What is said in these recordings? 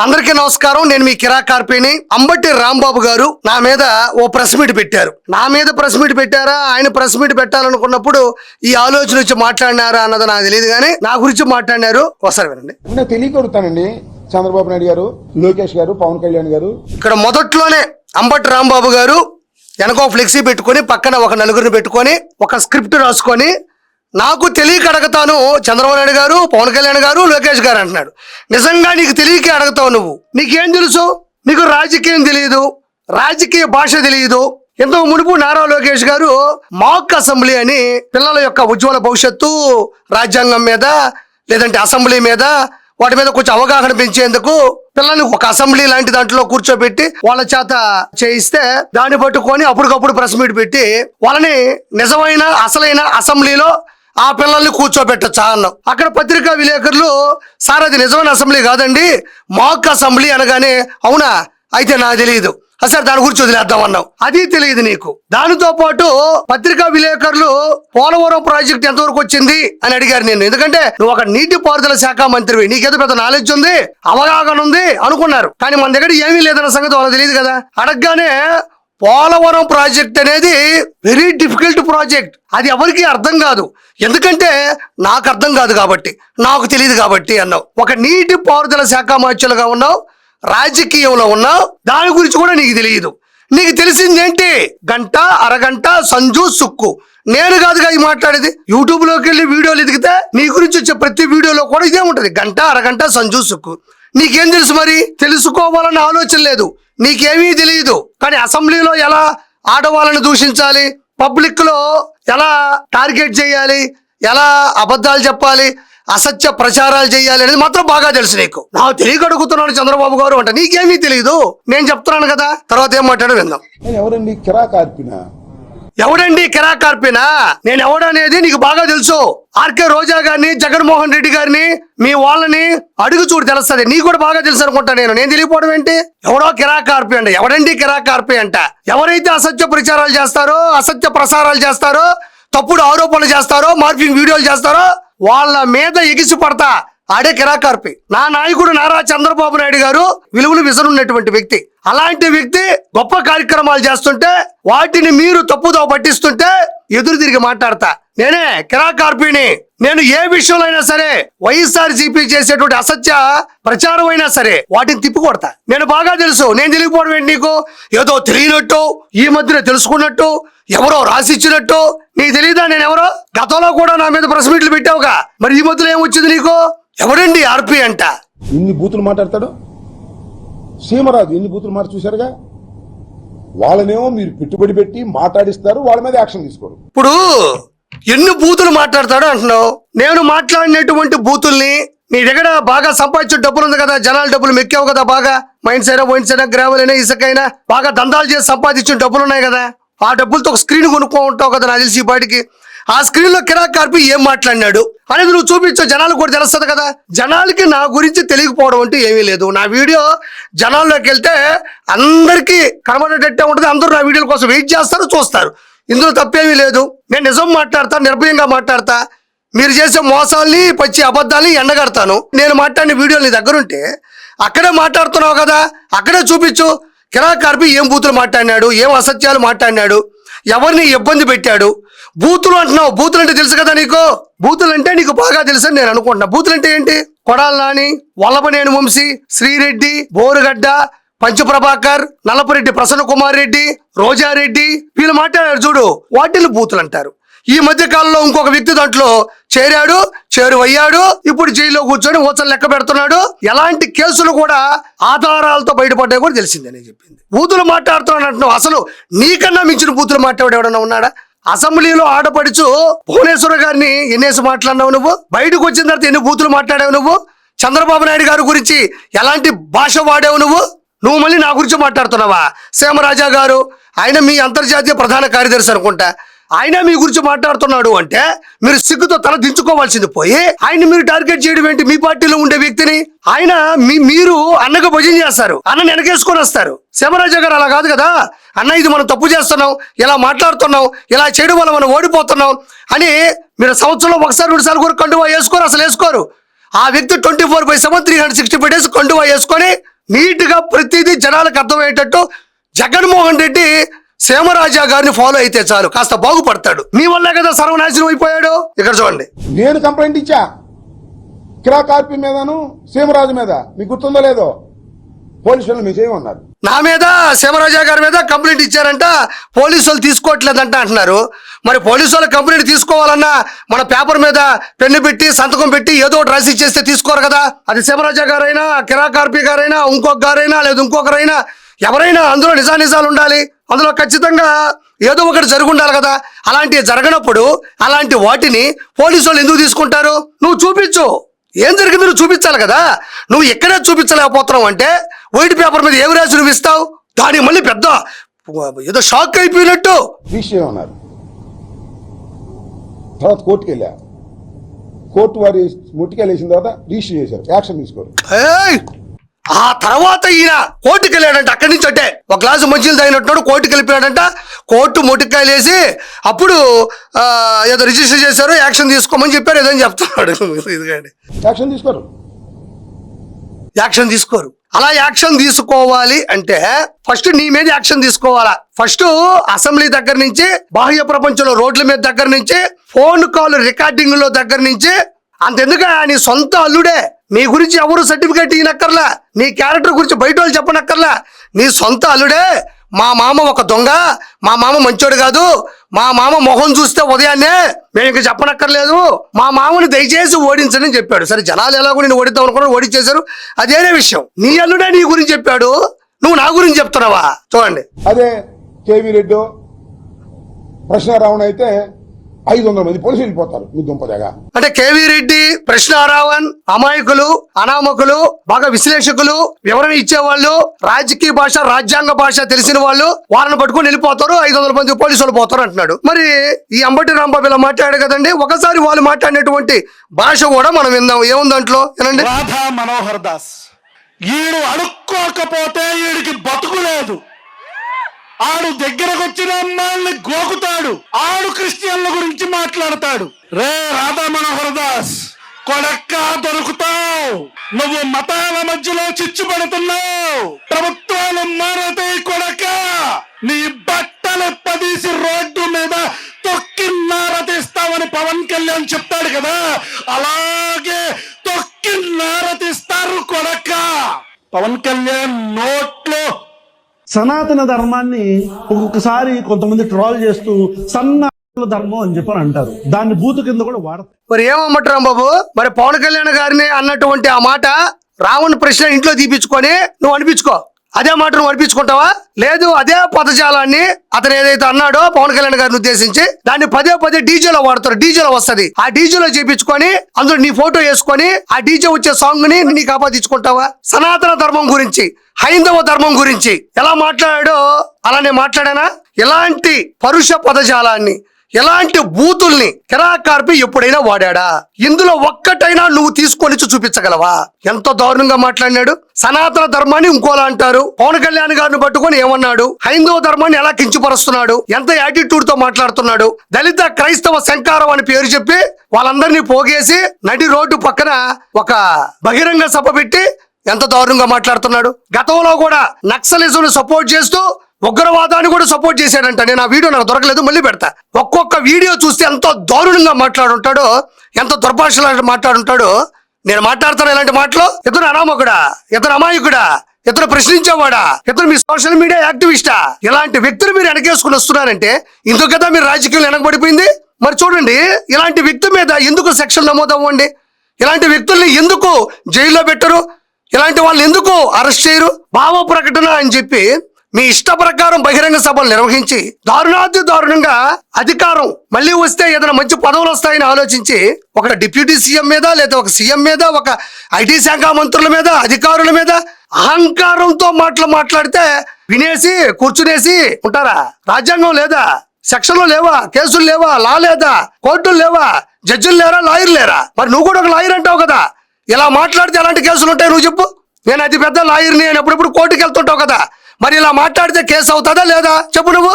అందరికీ నమస్కారం. నేను మీ కిరా కార్పేని. అంబటి రాంబాబు గారు నా మీద ఓ ప్రెస్ మీట్ పెట్టారు. నా మీద ప్రెస్ మీట్ పెట్టారా, ఆయన ప్రెస్ మీట్ పెట్టాలనుకున్నప్పుడు ఈ ఆలోచన వచ్చి మాట్లాడినారా అన్నది నాకు తెలియదు, కానీ నా గురించి మాట్లాడినారు. ఒకసారి వినండి. నేను తెలియకొడతానండి. చంద్రబాబు నాయుడు గారు, లోకేష్ గారు, పవన్ కళ్యాణ్ గారు ఇక్కడ మొదట్లోనే అంబటి రాంబాబు గారు వెనక ఫ్లెక్సీ పెట్టుకొని పక్కన ఒక నలుగురిని పెట్టుకొని ఒక స్క్రిప్ట్ రాసుకొని నాకు తెలియక అడగతాను చంద్రబాబు నాయుడు గారు, పవన్ కళ్యాణ్ గారు, లోకేష్ గారు అంటున్నాడు. నిజంగా నీకు తెలియకే అడగతావు నువ్వు? నీకేం తెలుసు? నీకు రాజకీయం తెలియదు, రాజకీయ భాష తెలియదు. ఎంతో మునుపు నారా లోకేష్ గారు మాక్ అసెంబ్లీ అని పిల్లల యొక్క ఉజ్వల భవిష్యత్తు, రాజ్యాంగం మీద లేదంటే అసెంబ్లీ మీద వాటి మీద కొంచెం అవగాహన పెంచేందుకు పిల్లల్ని ఒక అసెంబ్లీ లాంటి దాంట్లో కూర్చోబెట్టి వాళ్ళ చేత చేయిస్తే దాన్ని పట్టుకొని అప్పటికప్పుడు ప్రెస్ మీట్ పెట్టి వాళ్ళని నిజమైన అసలైన అసెంబ్లీలో ఆ పిల్లల్ని కూర్చోబెట్టచ్చా అన్నాం. అక్కడ పత్రికా విలేకరులు సార్ అది నిజమైన అసెంబ్లీ కాదండి, మాక్ అసెంబ్లీ అనగానే అవునా అయితే నాకు తెలియదు, సార్ దాని గురించి వదిలేద్దాం అన్నావు. అది తెలియదు నీకు. దానితో పాటు పత్రికా విలేకరులు పోలవరం ప్రాజెక్ట్ ఎంతవరకు వచ్చింది అని అడిగారు నేను. ఎందుకంటే నువ్వు ఒక నీటిపారుదల శాఖ మంత్రివి, నీకేదో పెద్ద నాలెడ్జ్ ఉంది, అవగాహన ఉంది అనుకున్నారు. కానీ మన దగ్గర ఏమీ లేదన్న సంగతి వాళ్ళకి తెలియదు కదా. అడగగానే పోలవరం ప్రాజెక్ట్ అనేది వెరీ డిఫికల్ట్ ప్రాజెక్ట్, అది ఎవరికి అర్థం కాదు, ఎందుకంటే నాకు అర్థం కాదు కాబట్టి, నాకు తెలియదు కాబట్టి అన్నావు. ఒక నీటి పారుదల శాఖ మంత్రులుగా ఉన్నావు, రాజకీయంలో ఉన్నావు, దాని గురించి కూడా నీకు తెలియదు. నీకు తెలిసిందేంటి? గంట అరగంట సంజు సుక్కు. నేను కాదుగా ఈ మాట్లాడేది. యూట్యూబ్ లోకి వెళ్ళి వీడియోలు ఎదిగితే నీ గురించి వచ్చే ప్రతి వీడియోలో కూడా ఇదే ఉంటది, గంట అరగంట సంజు సుక్కు. నీకేం తెలుసు? మరి తెలుసుకోవాలన్న ఆలోచన లేదు, నీకేమీ తెలియదు. కానీ అసెంబ్లీలో ఎలా ఆడవాళ్ళని దూషించాలి, పబ్లిక్ లో ఎలా టార్గెట్ చేయాలి, ఎలా అబద్ధాలు చెప్పాలి, అసత్య ప్రచారాలు చేయాలి అనేది మాత్రం బాగా తెలుసు నీకు. నాకు తెలియక అడుగుతున్నాను చంద్రబాబు గారు అంటే నీకేమీ తెలియదు. నేను చెప్తున్నాను కదా, తర్వాత ఏం మాట్లాడో విందాం. ఎవరండి కిరా కార్పినా? ఎవడండి కిరా కార్పినా? నేను ఎవడనేది నీకు బాగా తెలుసు. ఆర్కే రోజా గారిని, జగన్మోహన్ రెడ్డి గారిని, మీ వాళ్ళని అడుగు చూడు తెలుస్తుంది. నీకు కూడా బాగా తెలుసు అనుకుంటా. నేను తెలియపోవడం ఏంటి? ఎవడో కిరా కార్పి అంట. ఎవడండి కిరా కార్పి అంట? ఎవరైతే అసత్య ప్రచారాలు చేస్తారో, అసత్య ప్రసారాలు చేస్తారో, తప్పుడు ఆరోపణలు చేస్తారో, మార్ఫింగ్ వీడియోలు చేస్తారో వాళ్ళ మీద ఎగిసి పడతా ఆడే కిరా కార్పి. నా నాయకుడు నారా చంద్రబాబు నాయుడు గారు విలువలు విసరున్నటువంటి వ్యక్తి. అలాంటి వ్యక్తి గొప్ప కార్యక్రమాలు చేస్తుంటే వాటిని మీరు తప్పుదో పట్టిస్తుంటే ఎదురు తిరిగి మాట్లాడతా. నేనే కిరా కార్పిని. నేను ఏ విషయంలో అయినా సరే వైఎస్ఆర్సీపీ చేసేటువంటి అసత్య ప్రచారం అయినా సరే వాటిని తిప్పికొడతా. నేను బాగా తెలుసు. నేను తెలియకపోవడం ఏంటి నీకు? ఏదో తెలియనట్టు, ఈ మధ్యన తెలుసుకున్నట్టు, ఎవరో రాసిచ్చినట్టు నీకు తెలియదా నేను ఎవరో? గతంలో కూడా నా మీద ప్రెస్ మీట్లు పెట్టావుగా, మరి ఈ మధ్యలో ఏమొచ్చింది నీకు? ఎవడండి ఆర్పి అంట? ఇన్ని బూతులు మాట్లాడతాడు సీమరాజు. ఎన్ని బూతులు మాట చూశారుగా. వాళ్ళనేమో మీరు పెట్టుబడి పెట్టి మాట్లాడిస్తారు, వాళ్ళ మీద యాక్షన్ తీసుకోరు. ఇప్పుడు ఎన్ని బూతులు మాట్లాడతాడు అంటున్నావు. నేను మాట్లాడినటువంటి బూతుల్ని నీ దగ్గర బాగా సంపాదించిన డబ్బులు ఉంది కదా, జనాల డబ్బులు మెక్కావు కదా, బాగా మైన్స్ అయినా, వైన్స్ అయినా, గ్రావెల్ అయినా, ఇసుకైనా బాగా దందాలు చేసి సంపాదించిన డబ్బులు ఉన్నాయి కదా, ఆ డబ్బులతో ఒక స్క్రీన్ కొనుక్కో ఉంటావు కదా నాకు తెలిసి. పాటికి ఆ స్క్రీన్ లో కిరా కార్పి ఏం మాట్లాడినాడు అనేది నువ్వు చూపించు, జనాలకు కూడా తెలుస్తుంది కదా. జనాలకి నా గురించి తెలియకపోవడం అంటే ఏమీ లేదు. నా వీడియో జనాల్లోకి వెళ్తే అందరికీ కనబడేటట్టే ఉంటుంది. అందరూ నా వీడియోల కోసం వెయిట్ చేస్తారు, చూస్తారు. ఇందులో తప్పేమీ లేదు. నేను నిజం మాట్లాడతా, నిర్భయంగా మాట్లాడతా. మీరు చేసే మోసాల్ని, పచ్చి అబద్ధాలని ఎండగడతాను. నేను మాట్లాడిన వీడియోలు నీ దగ్గర ఉంటే అక్కడే మాట్లాడుతున్నావు కదా, అక్కడే చూపించు. కిరా కార్పి ఏం బూతులు మాట్లాడినాడు, ఏం అసత్యాలు మాట్లాడినాడు, ఎవరిని ఇబ్బంది పెట్టాడు. బూతులు అంటున్నావు. బూతులు అంటే తెలుసు కదా నీకు. బూతులు అంటే నీకు బాగా తెలుసు అని నేను అనుకుంటున్నా. బూతులు అంటే ఏంటి? కొడాలి నాని, వల్లభనేని వంశీ, శ్రీరెడ్డి, బోరుగడ్డ, పంచప్రభాకర్, నల్లపురెడ్డి ప్రసన్న కుమార్ రెడ్డి, రోజారెడ్డి వీళ్ళు మాట్లాడారు చూడు, వాటిని బూతులు అంటారు. ఈ మధ్య కాలంలో ఇంకొక వ్యక్తి దాంట్లో చేరువయ్యాడు. ఇప్పుడు జైల్లో కూర్చొని ఓచలు లెక్క పెడుతున్నాడు. ఎలాంటి కేసులు కూడా ఆధారాలతో బయటపడ్డాయి కూడా తెలిసిందని చెప్పింది. బూతులు మాట్లాడుతున్నాడు అంటున్నావు. అసలు నీకన్నా మించిన బూతులు మాట్లాడే ఎవడన్నా ఉన్నాడా? అసెంబ్లీలో ఆడపడుచు భువనేశ్వర గారిని ఎన్నేసి మాట్లాడినావు నువ్వు? బయటకు వచ్చిన తర్వాత ఎన్ని బూతులు మాట్లాడావు నువ్వు? చంద్రబాబు నాయుడు గారి గురించి ఎలాంటి భాష వాడావు నువ్వు? నువ్వు మళ్ళీ నా గురించి మాట్లాడుతున్నావా? సీమరాజా గారు, ఆయన మీ అంతర్జాతీయ ప్రధాన కార్యదర్శి అనుకుంటా, ఆయన మీ గురించి మాట్లాడుతున్నాడు అంటే మీరు సిగ్గుతో తల దించుకోవాల్సింది పోయి ఆయన్ని మీరు టార్గెట్ చేయడం ఏంటి? మీ పార్టీలో ఉండే వ్యక్తిని ఆయన మీరు అన్నకు భజన చేస్తారు, అన్నని వెనకేసుకొని వస్తారు. సీమరాజా గారు అలా కాదు కదా. అన్న ఇది మనం తప్పు చేస్తున్నాం, ఇలా మాట్లాడుతున్నాం, ఇలా చేయడం వల్ల మనం ఓడిపోతున్నాం అని మీరు సంవత్సరంలో ఒకసారి 2 సార్లు కూడా కండువా వేసుకోరు, అసలు వేసుకోరు. ఆ వ్యక్తి 24/7 365 days కండువా వేసుకొని నీట్ గా ప్రతిదీ జనాలకు అర్థమయ్యేటట్టు జగన్మోహన్ రెడ్డి సీమరాజా గారిని ఫాలో అయితే చాలు కాస్త బాగుపడతాడు. మీ వల్లే కదా సర్వనాశనం అయిపోయాడు. ఇక్కడ చూడండి, నేను కంప్లైంట్ ఇచ్చా కిరాకార్పి మీదను సీమరాజు మీద, మీకు గుర్తుందో లేదో, పోలీసులు మీ చేయమన్నారు. నా మీద సీమరాజా గారి మీద కంప్లైంట్ ఇచ్చారంట, పోలీసు వాళ్ళు తీసుకోవట్లేదంట అంటున్నారు. మరి పోలీసు వాళ్ళు కంప్లైంట్ తీసుకోవాలన్నా మన పేపర్ మీద పెన్ను పెట్టి సంతకం పెట్టి ఏదో ఒకటి రాసి ఇచ్చేస్తే తీసుకోరు కదా. అది సీమరాజా గారైనా, కిరాకార్పి గారైనా, ఇంకొక గారైనా, లేదా ఇంకొకరైనా, ఎవరైనా అందులో నిజాలు ఉండాలి. అందులో ఖచ్చితంగా ఏదో ఒకటి జరిగి ఉండాలి కదా. అలాంటివి జరగనప్పుడు అలాంటి వాటిని పోలీసు వాళ్ళు ఎందుకు తీసుకుంటారు? నువ్వు చూపించు, ఏం జరిగింది నువ్వు చూపించాలి కదా. నువ్వు ఎక్కడే చూపించలేకపోతున్నావు అంటే వైట్ పేపర్ మీద ఏమి రాసి చూపిస్తావు? దానికి మళ్ళీ పెద్ద ఏదో షాక్ అయిపోయినట్టు విషయం అన్నారు. తర్వాత కోర్టుకి వెళ్ళా, కోర్టు వారి ముట్టికెళ్ళి వేసిన తర్వాత రిజిస్టర్ చేశారు, యాక్షన్ తీసుకోరు. ఏయ్! ఆ తర్వాత ఈయన కోర్టుకి వెళ్ళాడంట. అక్కడి నుంచి అంటే ఒక గ్లాసు మంచిలు తాగినట్టున్నాడు, కోర్టుకి వెళ్ళిపోయాడంట. కోర్టు మొట్టికాయలు వేసి అప్పుడు ఏదో రిజిస్టర్ చేశారు, యాక్షన్ తీసుకోమని చెప్పారు, ఏదో చెప్తున్నాడు. ఇదిగండి, యాక్షన్ తీసుకోరు. యాక్షన్ తీసుకోరు. అలా యాక్షన్ తీసుకోవాలి అంటే ఫస్ట్ నీ మీద యాక్షన్ తీసుకోవాలా. ఫస్ట్ అసెంబ్లీ దగ్గర నుంచి, బాహ్య ప్రపంచంలో రోడ్ల మీద దగ్గర నుంచి, ఫోన్ కాల్ రికార్డింగ్ లో దగ్గర నుంచి, అంతెందుక నీ సొంత అల్లుడే, నీ గురించి ఎవరు సర్టిఫికేట్ ఇవ్వనక్కర్లా, నీ క్యారెక్టర్ గురించి బయట వాళ్ళు చెప్పనక్కర్లా, నీ సొంత అల్లుడే మా మామ ఒక దొంగ, మా మామ మంచోడు కాదు, మా మామ మొహం చూస్తే ఉదయాన్నే మేము ఇంక చెప్పనక్కర్లేదు, మా మామని దయచేసి ఓడించని చెప్పాడు. సరే, జనాలు ఎలాగో నేను ఓడిద్దాం అనుకున్నా, ఓడించేశారు, అదేనే విషయం. నీ అల్లుడే నీ గురించి చెప్పాడు, నువ్వు నా గురించి చెప్తున్నావా? చూడండి, అదే కేవీ రెడ్డి ప్రశ్నారావణ అయితే 500 మంది పోలీసులు వెళ్ళిపోతారు మీ దుంపదగా. అంటే కేవీ రెడ్డి, ప్రశ్నారావణ్ అమాయకులు, అనామకులు, బాగా విశ్లేషకులు, వివరణ ఇచ్చేవాళ్ళు, రాజకీయ భాష, రాజ్యాంగ భాష తెలిసిన వాళ్ళు, వాళ్ళని పట్టుకుని వెళ్ళిపోతారు, 500 మంది పోలీసులు పోతారు అంటున్నాడు. మరి ఈ అంబటి రాంబాబు ఇలా మాట్లాడాడు కదండి, ఒకసారి వాళ్ళు మాట్లాడినటువంటి భాష కూడా మనం విందాం. ఏముంది దాంట్లో వినండి. రాధా మనోహర్ దాస్, ఈడు అడుక్కోకపోతే ఈడికి బతుకులేదు, ఆడు దగ్గరకు వచ్చిన అమ్మాయిల్ని గోకుతాడు, ఆడు క్రిస్టియన్ల గురించి మాట్లాడతాడు. రే రాధా మనోహర్ దాస్ కొడక్క దొరుకుతావు, నువ్వు మతాల మధ్యలో చిచ్చు పెడుతున్నావు, ప్రభుత్వాలు మారతాయి కొడక, నీ బట్టలు పదీసి రోడ్డు మీద తొక్కి నారతీస్తావని పవన్ కళ్యాణ్ చెప్తాడు కదా, అలాగే తొక్కి నారతీస్తారు కొడక. పవన్ కళ్యాణ్ నోట్లో సనాతన ధర్మాన్ని ఒక్కొక్కసారి కొంతమంది ట్రోల్ చేస్తూ సన్న ధర్మం అని చెప్పని అంటారు, దాన్ని బూతు కింద కూడా వాడతారు. మరి ఏమమ్మట రాంబాబు, మరి పవన్ కళ్యాణ్ గారిని అన్నటువంటి ఆ మాట రావణ్ ప్రశ్న ఇంట్లో తీపించుకొని నువ్వు అనిపించుకో, అదే మాట నువ్వు అనిపించుకుంటావా? లేదు, అదే పదజాలాన్ని అతను ఏదైతే అన్నాడో పవన్ కళ్యాణ్ గారిని ఉద్దేశించి దాన్ని పదే డీజేలో వాడతారు, డీజేలో వస్తది, ఆ డీజేలో చేపించుకొని అందులో నీ ఫోటో వేసుకొని ఆ డీజే వచ్చే సాంగ్ ని నీకు ఆపాదించుకుంటావా? సనాతన ధర్మం గురించి, హైందవ ధర్మం గురించి ఎలా మాట్లాడాడో అలానే మాట్లాడానా? ఎలాంటి పరుష పదజాలాన్ని, ఎలాంటి బూతుల్ని కిరాకార్పి ఎప్పుడైనా వాడా? ఇందులో ఒక్కటైనా నువ్వు తీసుకొని చూపించగలవా? ఎంత దారుణంగా మాట్లాడినాడు. సనాతన ధర్మాన్ని ఇంకోలా అంటారు. పవన్ కళ్యాణ్ గారిని పట్టుకొని ఏమన్నాడు? హైందవ ధర్మాన్ని ఎలా కించపరుస్తున్నాడు, ఎంత యాటిట్యూడ్ తో మాట్లాడుతున్నాడు. దళిత క్రైస్తవ శంకారం అని పేరు చెప్పి వాళ్ళందరినీ పోగేసి నడి రోడ్డు పక్కన ఒక బహిరంగ సభ పెట్టి ఎంత దారుణంగా మాట్లాడుతున్నాడు. గతంలో కూడా నక్సలిజం సపోర్ట్ చేస్తూ ఉగ్రవాదాన్ని కూడా సపోర్ట్ చేశాడంట. నేను ఆ వీడియో నాకు దొరకలేదు, మళ్ళీ పెడతా. ఒక్కొక్క వీడియో చూస్తే ఎంత దారుణంగా మాట్లాడుంటాడో, ఎంత దుర్భాషలు మాట్లాడుంటాడో. నేను మాట్లాడతాను ఇలాంటి మాటలు. ఇతను అనామకుడా, ఇతను అమాయకుడా, ఇతను ప్రశ్నించేవాడా, ఇతను మీ సోషల్ మీడియా యాక్టివిస్టా? ఇలాంటి వ్యక్తులు మీరు వెనకేసుకుని వస్తున్నారంటే ఇందుకు కదా మీరు రాజకీయాలు వెనకబడిపోయింది. మరి చూడండి, ఇలాంటి వ్యక్తి మీద ఎందుకు సెక్షన్ నమోదవ్వండి? ఇలాంటి వ్యక్తుల్ని ఎందుకు జైల్లో పెట్టరు? ఇలాంటి వాళ్ళు ఎందుకు అరెస్ట్ చేయరు? భావ ప్రకటన అని చెప్పి మీ ఇష్ట ప్రకారం బహిరంగ సభలు నిర్వహించి దారుణంగా అధికారం మళ్ళీ వస్తే ఏదైనా మంచి పదవులు వస్తాయని ఆలోచించి ఒక డిప్యూటీ సీఎం మీద, లేదా ఒక సీఎం మీద, ఒక ఐటీ శాఖ మంత్రుల మీద, అధికారుల మీద అహంకారంతో మాట్లాడితే వినేసి కూర్చునేసి ఉంటారా? రాజ్యాంగం లేదా? సెక్షన్లు లేవా? కేసులు లేవా? లా లేదా? కోర్టులు లేవా? జడ్జిలు లేరా? లాయర్లు లేరా? మరి నువ్వు కూడా ఒక లాయర్ అంటావు కదా, ఇలా మాట్లాడితే ఎలాంటి కేసులు ఉంటాయి నువ్వు చెప్పు. నేను అతి పెద్ద లాయర్ని, నేను ఎప్పుడెప్పుడు కోర్టుకి వెళ్తుంటావు కదా, మరి ఇలా మాట్లాడితే కేసు అవుతుందా లేదా చెప్పు నువ్వు.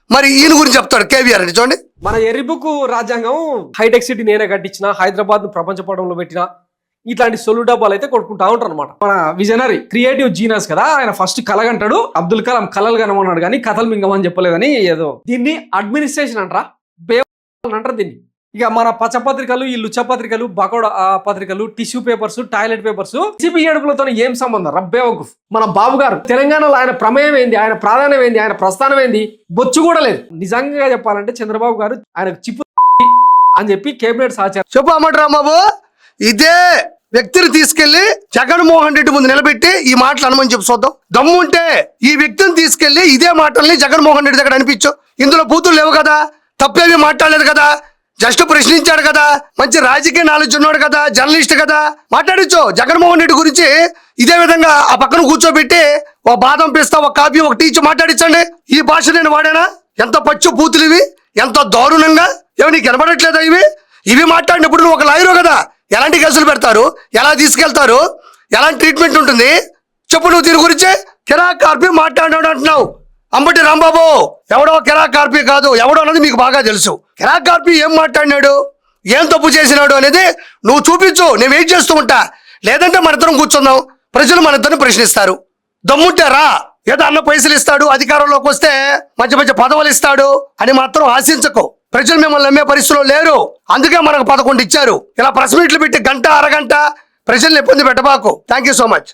మరి ఈయన గురించి చెప్తాడు కేవీఆర్ అని. చూడండి, మన ఎర్రిబుక్ రాజ్యాంగం హైటెక్ సిటీ నేనే కట్టించిన, హైదరాబాద్ ను ప్రపంచ పటంలో పెట్టిన, ఇట్లాంటి సొల్లు డబ్బాలు అయితే కొట్టుకుంటా ఉంటారు అనమాట. మన విజనరీ క్రియేటివ్ జీనస్ కదా ఆయన, ఫస్ట్ కలగంటాడు. అబ్దుల్ కలాం కలలు కనమన్నాడు కానీ కథలు మింగమని చెప్పలేదని ఏదో. దీన్ని అడ్మినిస్ట్రేషన్ అంటారా, అంటారు దీన్ని. ఇక మన పచ్చపత్రికలు, ఈ లుచ్చపత్రికలు, బకోడ పత్రికలు, tissue papers, toilet papers, CP ఏడుపులతో ఏం సంబంధం? రబ్బే వకుఫ్. మన బాబు గారు తెలంగాణలో ఆయన ప్రమేయం ఏంది, ఆయన ప్రాధాన్యం ఏంది, ఆయన ప్రస్థానం ఏంది, బొచ్చు కూడా లేదు. నిజంగా చెప్పాలంటే చంద్రబాబు గారు ఆయన చిప్పు అని చెప్పి కేబినెట్ సహచారం. చెప్పు అమ్మటి రాంబాబు, ఇదే వ్యక్తిని తీసుకెళ్లి జగన్మోహన్ రెడ్డి ముందు నిలబెట్టి ఈ మాటలు అనమని చెప్పి చూద్దాం. దమ్ము ఉంటే ఈ వ్యక్తిని తీసుకెళ్లి ఇదే మాటల్ని జగన్మోహన్ రెడ్డి దగ్గర అనిపించు. ఇందులో బూతులు లేవు కదా, తప్పేమీ మాట్లాడలేదు కదా, జస్ట్ ప్రశ్నించాడు కదా, మంచి రాజకీయ నాలెడ్జ్ ఉన్నాడు కదా, జర్నలిస్ట్ కదా, మాట్లాడచ్చు. జగన్మోహన్ రెడ్డి గురించి ఇదే విధంగా ఆ పక్కన కూర్చోబెట్టి ఒక బాదం పిస్తా, ఒక కాఫీ, ఒక టీ ఇచ్చి మాట్లాడించండి. ఈ భాష నేను వాడానా? ఎంత పచ్చు బూతులు ఇవి, ఎంత దారుణంగా. ఏమి నీకు కనబడట్లేదా ఇవి? ఇవి మాట్లాడినప్పుడు నువ్వు ఒక లాయరు కదా, ఎలాంటి కేసులు పెడతారు, ఎలా తీసుకెళ్తారు, ఎలాంటి ట్రీట్మెంట్ ఉంటుంది చెప్పు. నువ్వు దీని గురించి కిరాక్ కార్పి మాట్లాడినాడు అంటున్నావు. అంబటి రాంబాబు ఎవడో కిరాక్ కార్పి కాదు, ఎవడో అన్నది మీకు బాగా తెలుసు. కిరాక్ కార్పి ఏం మాట్లాడినాడు, ఏం తప్పు చేసినాడు అనేది నువ్వు చూపించు, నేను వెయిట్ చేస్తూ ఉంటా. లేదంటే మన ఇద్దరం కూర్చుందాం, ప్రజలు మన ఇద్దరిని ప్రశ్నిస్తారు. దమ్ముంటే రా. ఏదో అన్న పైసలు ఇస్తాడు, అధికారంలోకి వస్తే మధ్య మధ్య పదవులు ఇస్తాడు అని మాత్రం ఆశించకు. ప్రజలు మిమ్మల్ని నమ్మే పరిస్థితిలో లేరు. అందుకే మనకు 11 ఇచ్చారు. ఇలా ప్రెస్ మీట్లు పెట్టి గంట అరగంట ప్రజల్ని ఇబ్బంది పెట్టబాకు. Thank you so much.